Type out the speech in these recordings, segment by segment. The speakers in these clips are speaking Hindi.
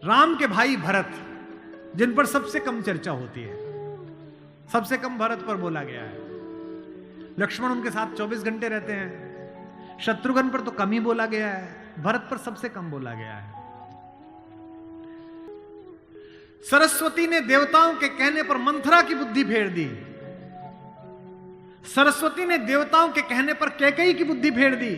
राम के भाई भरत, जिन पर सबसे कम चर्चा होती है, सबसे कम भरत पर बोला गया है। लक्ष्मण उनके साथ 24 घंटे रहते हैं। शत्रुघ्न पर तो कम ही बोला गया है, भरत पर सबसे कम बोला गया है। सरस्वती ने देवताओं के कहने पर मंथरा की बुद्धि फेर दी। सरस्वती ने देवताओं के कहने पर कैकेयी की बुद्धि फेर दी।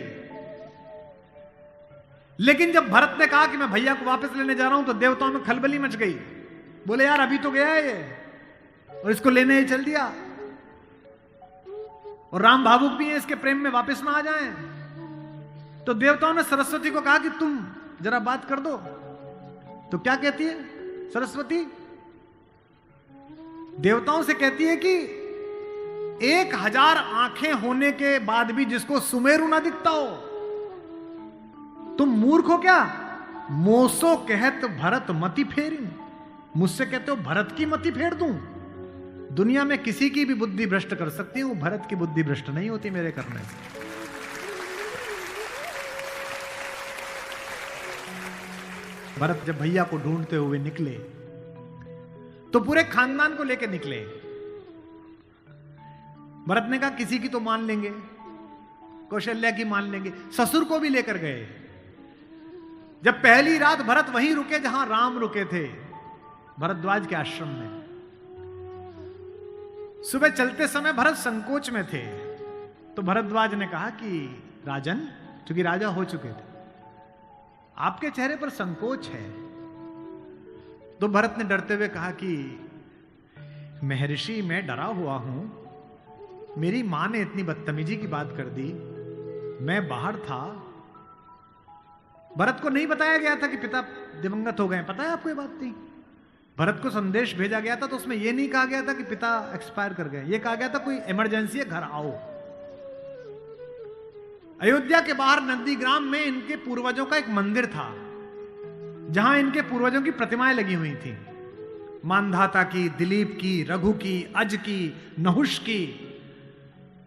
लेकिन जब भरत ने कहा कि मैं भैया को वापस लेने जा रहा हूं, तो देवताओं में खलबली मच गई। बोले यार अभी तो गया है ये, और इसको लेने ही चल दिया, और राम भावुक भी है, इसके प्रेम में वापस ना आ जाएं। तो देवताओं ने सरस्वती को कहा कि तुम जरा बात कर दो। तो क्या कहती है सरस्वती? देवताओं से कहती है कि 1000 आंखें होने के बाद भी जिसको सुमेरु ना दिखता हो, तुम मूर्ख हो क्या? मोसो कहत भरत मति फेरी, मुझसे कहते हो भरत की मति फेर दूं? दुनिया में किसी की भी बुद्धि भ्रष्ट कर सकती हूं, भरत की बुद्धि भ्रष्ट नहीं होती मेरे करने से। भरत जब भैया को ढूंढते हुए निकले तो पूरे खानदान को लेकर निकले। भरत ने कहा किसी की तो मान लेंगे, कौशल्या की मान लेंगे, ससुर को भी लेकर गए। जब पहली रात भरत वहीं रुके जहां राम रुके थे, भरद्वाज के आश्रम में। सुबह चलते समय भरत संकोच में थे, तो भरद्वाज ने कहा कि राजन, क्योंकि राजा हो चुके थे, आपके चेहरे पर संकोच है। तो भरत ने डरते हुए कहा कि महर्षि मैं डरा हुआ हूं, मेरी मां ने इतनी बदतमीजी की बात कर दी, मैं बाहर था। भरत को नहीं बताया गया था कि पिता दिवंगत हो गए, पता है आपको ये बात थी? भरत को संदेश भेजा गया था तो उसमें यह नहीं कहा गया था कि पिता एक्सपायर कर गए, यह कहा गया था कोई इमरजेंसी है, घर आओ। अयोध्या के बाहर नंदीग्राम में इनके पूर्वजों का एक मंदिर था, जहां इनके पूर्वजों की प्रतिमाएं लगी हुई थी। मानधाता की, दिलीप की, रघु की, अज की, नहुष की।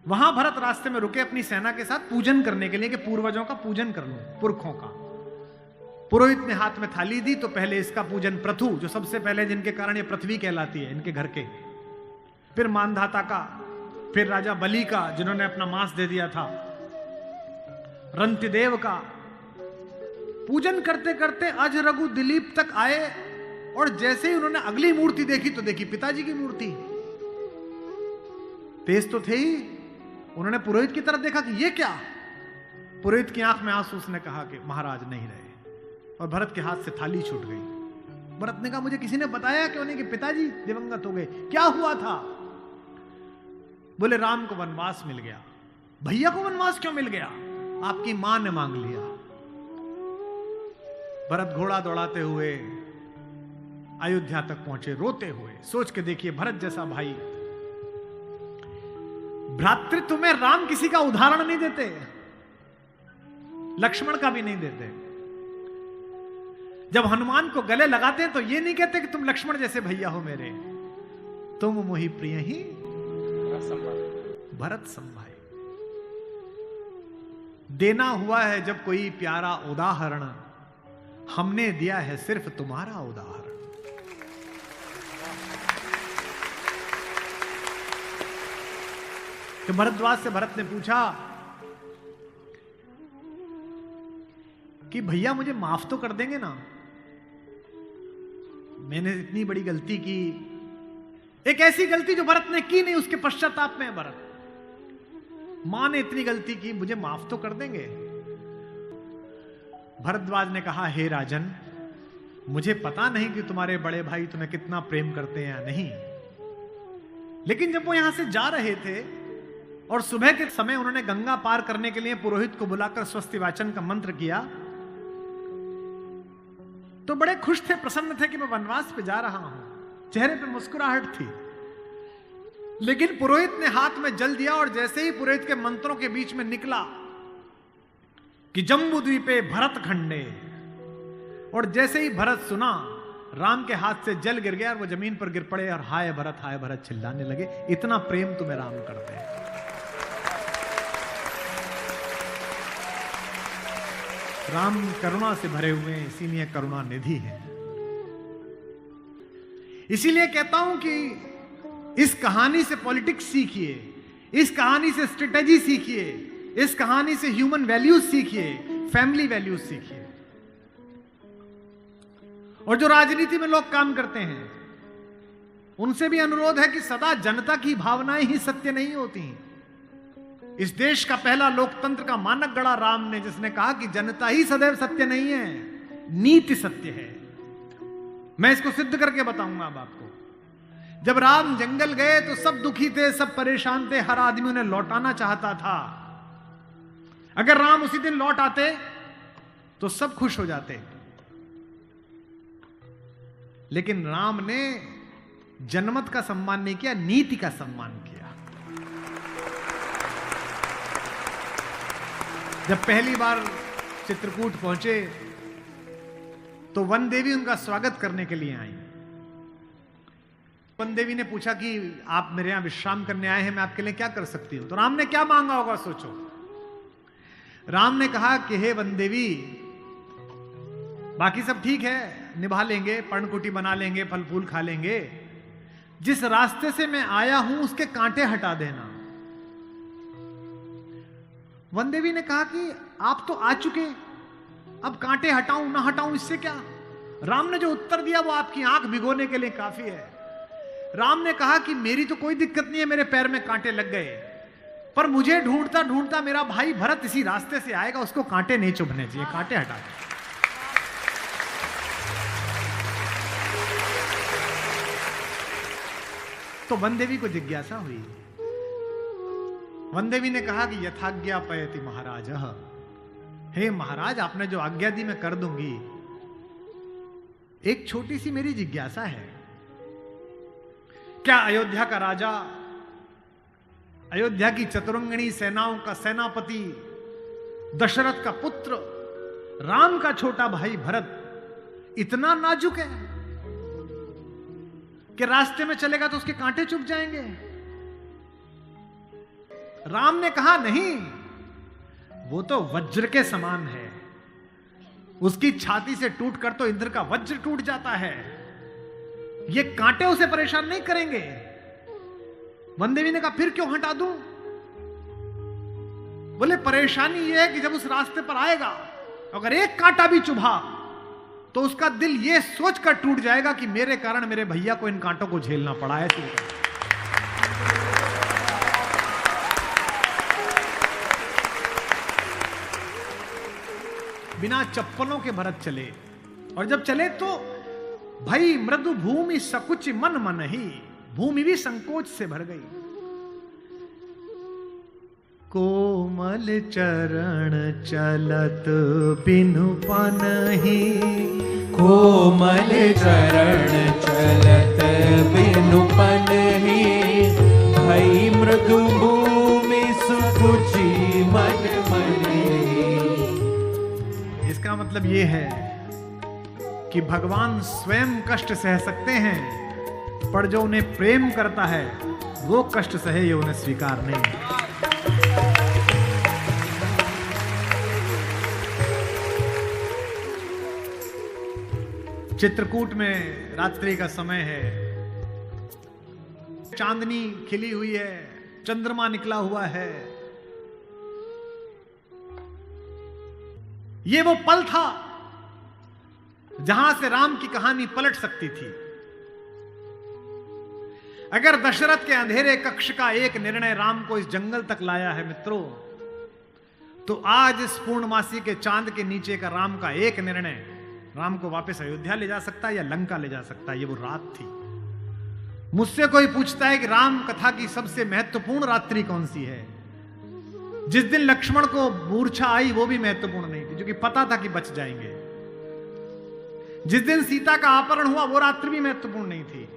वहां भरत रास्ते में रुके अपनी सेना के साथ पूजन करने के लिए, कि पूर्वजों का पूजन कर लूं, पुरखों का। पुरोहित ने हाथ में थाली दी, तो पहले इसका पूजन प्रथु, जो सबसे पहले जिनके कारण ये पृथ्वी कहलाती है, इनके घर के, फिर मानधाता का, फिर राजा बलि का जिन्होंने अपना मांस दे दिया था, रंतिदेव का। पूजन करते करते अज, रघु, दिलीप तक आए, और जैसे ही उन्होंने अगली मूर्ति देखी तो देखी पिताजी की मूर्ति। तेज तो थे ही, उन्होंने पुरोहित की तरफ देखा कि ये क्या? पुरोहित की आंख में आंसू, उसने कहा कि महाराज नहीं रहे, और भरत के हाथ से थाली छूट गई। भरत ने कहा मुझे किसी ने बताया क्यों नहीं कि पिताजी दिवंगत हो गए, क्या हुआ था? बोले राम को वनवास मिल गया। भैया को वनवास क्यों मिल गया? आपकी मां ने मांग लिया। भरत घोड़ा दौड़ाते हुए अयोध्या तक पहुंचे, रोते हुए। सोच के देखिए, भरत जैसा भाई, भ्रातृत्व में राम किसी का उदाहरण नहीं देते, लक्ष्मण का भी नहीं देते। जब हनुमान को गले लगाते हैं तो ये नहीं कहते कि तुम लक्ष्मण जैसे भैया हो मेरे, तुम मोहि प्रिय ही भरत संभाई। देना हुआ है जब कोई प्यारा उदाहरण, हमने दिया है सिर्फ तुम्हारा उदाहरण। तो भरद्वाज से भरत ने पूछा कि भैया मुझे माफ तो कर देंगे ना? मैंने इतनी बड़ी गलती की, एक ऐसी गलती जो भरत ने की नहीं, उसके पश्चाताप में है भरत। मां ने इतनी गलती की, मुझे माफ तो कर देंगे? भरद्वाज ने कहा हे राजन, मुझे पता नहीं कि तुम्हारे बड़े भाई तुम्हें कितना प्रेम करते हैं या नहीं, लेकिन जब वो यहां से जा रहे थे और सुबह के समय उन्होंने गंगा पार करने के लिए पुरोहित को बुलाकर स्वस्ति वाचन का मंत्र किया, तो बड़े खुश थे, प्रसन्न थे कि मैं वनवास पे जा रहा हूं, चेहरे पे मुस्कुराहट थी। लेकिन पुरोहित ने हाथ में जल दिया, और जैसे ही पुरोहित के मंत्रों के बीच में निकला कि जम्बू द्वीपे भरत खंडे, और जैसे ही भरत सुना, राम के हाथ से जल गिर गया और वो जमीन पर गिर पड़े और हाय भरत चिल्लाने लगे। इतना प्रेम तुम्हें राम करते हैं। राम करुणा से भरे हुए हैं, इसीलिए करुणा निधि है। इसीलिए कहता हूं कि इस कहानी से पॉलिटिक्स सीखिए, इस कहानी से स्ट्रेटेजी सीखिए, इस कहानी से ह्यूमन वैल्यूज सीखिए, फैमिली वैल्यूज सीखिए। और जो राजनीति में लोग काम करते हैं उनसे भी अनुरोध है कि सदा जनता की भावनाएं ही सत्य नहीं होती। इस देश का पहला लोकतंत्र का मानक गढ़ा राम ने, जिसने कहा कि जनता ही सदैव सत्य नहीं है, नीति सत्य है। मैं इसको सिद्ध करके बताऊंगा अब आपको। जब राम जंगल गए तो सब दुखी थे, सब परेशान थे, हर आदमी उन्हें लौटाना चाहता था। अगर राम उसी दिन लौट आते तो सब खुश हो जाते, लेकिन राम ने जनमत का सम्मान नहीं किया, नीति का सम्मान किया। जब पहली बार चित्रकूट पहुंचे तो वन देवी उनका स्वागत करने के लिए आई। वन देवी ने पूछा कि आप मेरे यहां विश्राम करने आए हैं, मैं आपके लिए क्या कर सकती हूं। तो राम ने क्या मांगा होगा सोचो। राम ने कहा कि हे वन देवी, बाकी सब ठीक है, निभा लेंगे, पर्णकुटी बना लेंगे, फल फूल खा लेंगे, जिस रास्ते से मैं आया हूं उसके कांटे हटा देना। वन देवी ने कहा कि आप तो आ चुके, अब कांटे हटाऊं ना हटाऊं इससे क्या। राम ने जो उत्तर दिया वो आपकी आंख भिगोने के लिए काफी है। राम ने कहा कि मेरी तो कोई दिक्कत नहीं है, मेरे पैर में कांटे लग गए, पर मुझे ढूंढता ढूंढता मेरा भाई भरत इसी रास्ते से आएगा, उसको कांटे नहीं चुभने चाहिए, कांटे हटा दे। तो वन देवी को जिज्ञासा हुई। वन देवी ने कहा कि यथाज्ञा पयति महाराज, हे महाराज, आपने जो आज्ञा दी मैं कर दूंगी। एक छोटी सी मेरी जिज्ञासा है, क्या अयोध्या का राजा, अयोध्या की चतुरंगिणी सेनाओं का सेनापति, दशरथ का पुत्र, राम का छोटा भाई भरत इतना नाजुक है कि रास्ते में चलेगा तो उसके कांटे चुभ जाएंगे? राम ने कहा नहीं, वो तो वज्र के समान है, उसकी छाती से टूटकर तो इंद्र का वज्र टूट जाता है, ये कांटे उसे परेशान नहीं करेंगे। वन देवी ने कहा फिर क्यों हटा दूं? बोले परेशानी यह है कि जब उस रास्ते पर आएगा अगर एक कांटा भी चुभा तो उसका दिल यह सोचकर टूट जाएगा कि मेरे कारण मेरे भैया को इन कांटों को झेलना पड़ा है। बिना चप्पलों के भरत चले, और जब चले तो भाई मृदु भूमि सकुच मन मन ही, भूमि भी संकोच से भर गई। कोमल चरण चलत बिनु पनहि, कोमल चरण चलत बिनु पनहि, भई मृदु भूमि सुकुचि मन मनि। इसका मतलब ये है कि भगवान स्वयं कष्ट सह सकते हैं, पर जो उन्हें प्रेम करता है वो कष्ट सहे ये उन्हें स्वीकार नहीं। चित्रकूट में रात्रि का समय है, चांदनी खिली हुई है, चंद्रमा निकला हुआ है। ये वो पल था जहां से राम की कहानी पलट सकती थी। अगर दशरथ के अंधेरे कक्ष का एक निर्णय राम को इस जंगल तक लाया है मित्रों, तो आज इस पूर्णमासी के चांद के नीचे का राम का एक निर्णय राम को वापस अयोध्या ले जा सकता है या लंका ले जा सकता है। ये वो रात थी। मुझसे कोई पूछता है कि राम कथा की सबसे महत्वपूर्ण रात्रि कौन सी है? जिस दिन लक्ष्मण को मूर्छा आई वो भी महत्वपूर्ण नहीं थी, क्योंकि पता था कि बच जाएंगे। जिस दिन सीता का अपहरण हुआ वो रात्रि भी महत्वपूर्ण नहीं थी।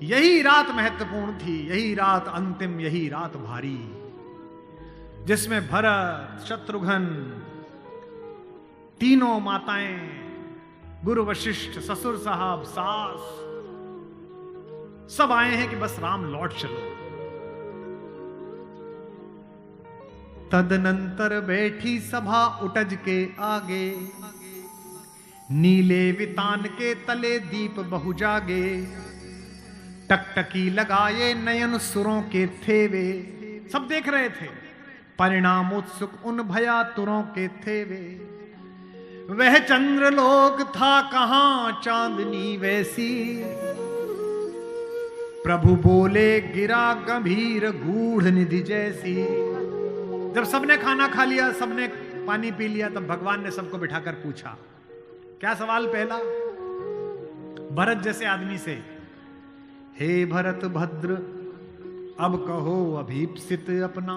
यही रात महत्वपूर्ण थी, यही रात अंतिम, यही रात भारी, जिसमें भरत, शत्रुघ्न, तीनों माताएं, गुरु वशिष्ठ, ससुर साहब, सास, सब आए हैं कि बस राम लौट चलो। तदनंतर बैठी सभा उटज के आगे, नीले वितान के तले दीप बहु जागे। टकटकी लगाए नयन सुरों के थे वे, सब देख रहे थे। परिणाम उत्सुक उन भयातुरों के थे वे, वह चंद्रलोक था कहां चांदनी वैसी। प्रभु बोले गिरा गंभीर गूढ़ निधि जैसी। जब सबने खाना खा लिया, सबने पानी पी लिया, तब भगवान ने सबको बिठाकर पूछा। क्या सवाल पहला? भरत जैसे आदमी से, हे भरत भद्र, अब कहो अभीप्सित अपना।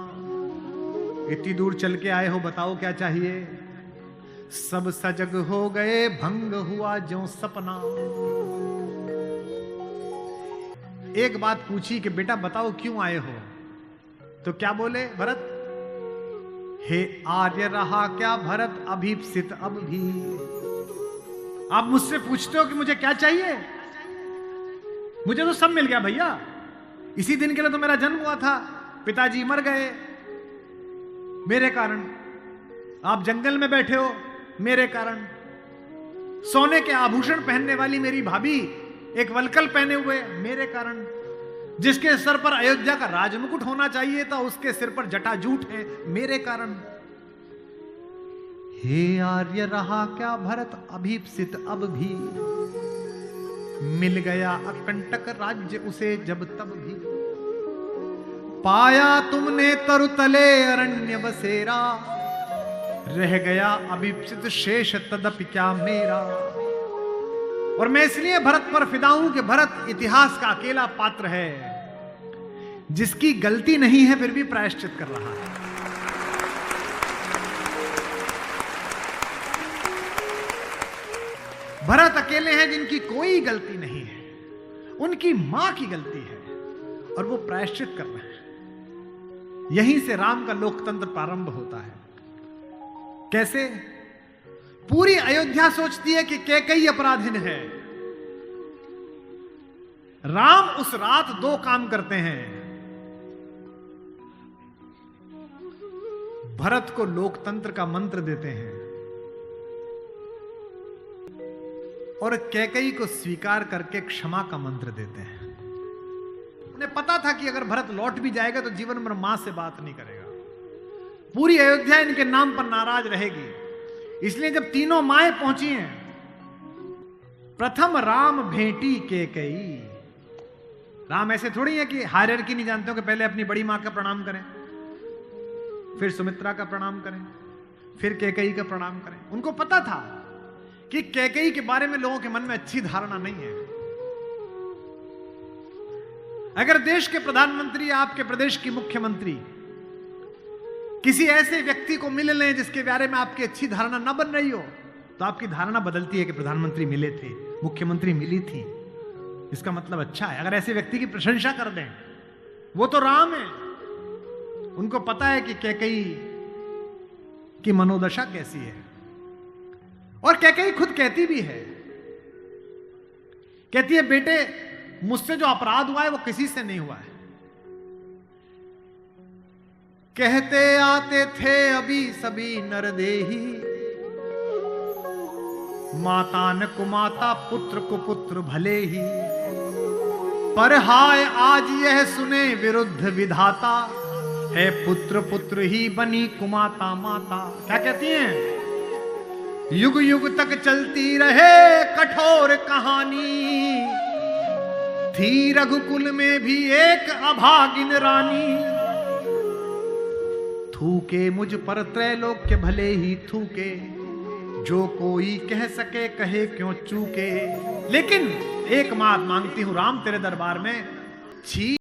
इतनी दूर चल के आए हो, बताओ क्या चाहिए? सब सजग हो गए, भंग हुआ ज्यों सपना। एक बात पूछी कि बेटा बताओ क्यों आए हो? तो क्या बोले भरत? हे आर्य रहा क्या भरत अभीप्सित अब भी। आप मुझसे पूछते हो कि मुझे क्या चाहिए? मुझे तो सब मिल गया भैया। इसी दिन के लिए तो मेरा जन्म हुआ था, पिताजी मर गए मेरे कारण, आप जंगल में बैठे हो मेरे कारण, सोने के आभूषण पहनने वाली मेरी भाभी एक वलकल पहने हुए मेरे कारण, जिसके सर पर अयोध्या का राजमुकुट होना चाहिए था उसके सिर पर जटाजूट है मेरे कारण। हे आर्य रहा क्या भरत अभीप्सित अब भी। मिल गया अकंटक राज्य उसे जब तब भी। पाया तुमने तरुतले अरण्य बसेरा, रह गया अभीप्सित शेष तदपि क्या मेरा। और मैं इसलिए भरत पर फिदा हूं कि भरत इतिहास का अकेला पात्र है जिसकी गलती नहीं है फिर भी प्रायश्चित कर रहा है। भरत अकेले हैं जिनकी कोई गलती नहीं है, उनकी मां की गलती है और वो प्रायश्चित कर रहे हैं। यहीं से राम का लोकतंत्र प्रारंभ होता है। कैसे? पूरी अयोध्या सोचती है कि कैकेयी अपराधिन है। राम उस रात दो काम करते हैं। भरत को लोकतंत्र का मंत्र देते हैं और कैकेयी को स्वीकार करके क्षमा का मंत्र देते हैं। उन्हें पता था कि अगर भरत लौट भी जाएगा तो जीवन भर मां से बात नहीं करेगा, पूरी अयोध्या इनके नाम पर नाराज रहेगी। इसलिए जब तीनों माएं पहुंची हैं, प्रथम राम भेंटी कैकेयी। राम ऐसे थोड़ी है कि हायरार्की नहीं जानते हो कि पहले अपनी बड़ी मां का प्रणाम करें, फिर सुमित्रा का प्रणाम करें, फिर कैकेयी का प्रणाम करें। उनको पता था कि कैकेयी के बारे में लोगों के मन में अच्छी धारणा नहीं है। अगर देश के प्रधानमंत्री, आपके प्रदेश की मुख्यमंत्री किसी ऐसे व्यक्ति को मिल लें जिसके बारे में आपकी अच्छी धारणा न बन रही हो, तो आपकी धारणा बदलती है कि प्रधानमंत्री मिले थे, मुख्यमंत्री मिली थी, इसका मतलब अच्छा है। अगर ऐसे व्यक्ति की प्रशंसा कर दें, वो तो राम है, उनको पता है कि कैकेयी की मनोदशा कैसी है। और कैकेयी खुद कहती भी है, कहती है बेटे मुझसे जो अपराध हुआ है वो किसी से नहीं हुआ है। कहते आते थे अभी सभी नरदेही, माता न कुमाता पुत्र को पुत्र भले ही। पर हाय आज यह सुने विरुद्ध विधाता, है पुत्र पुत्र ही बनी कुमाता माता। क्या कहती हैं? युग युग तक चलती रहे कठोर कहानी, थी रघुकुल में भी एक अभागिन रानी। थूके मुझ पर त्रैलोक्य भले ही थूके, जो कोई कह सके कहे क्यों चूके। लेकिन एक बात मांगती हूं राम तेरे दरबार में, छी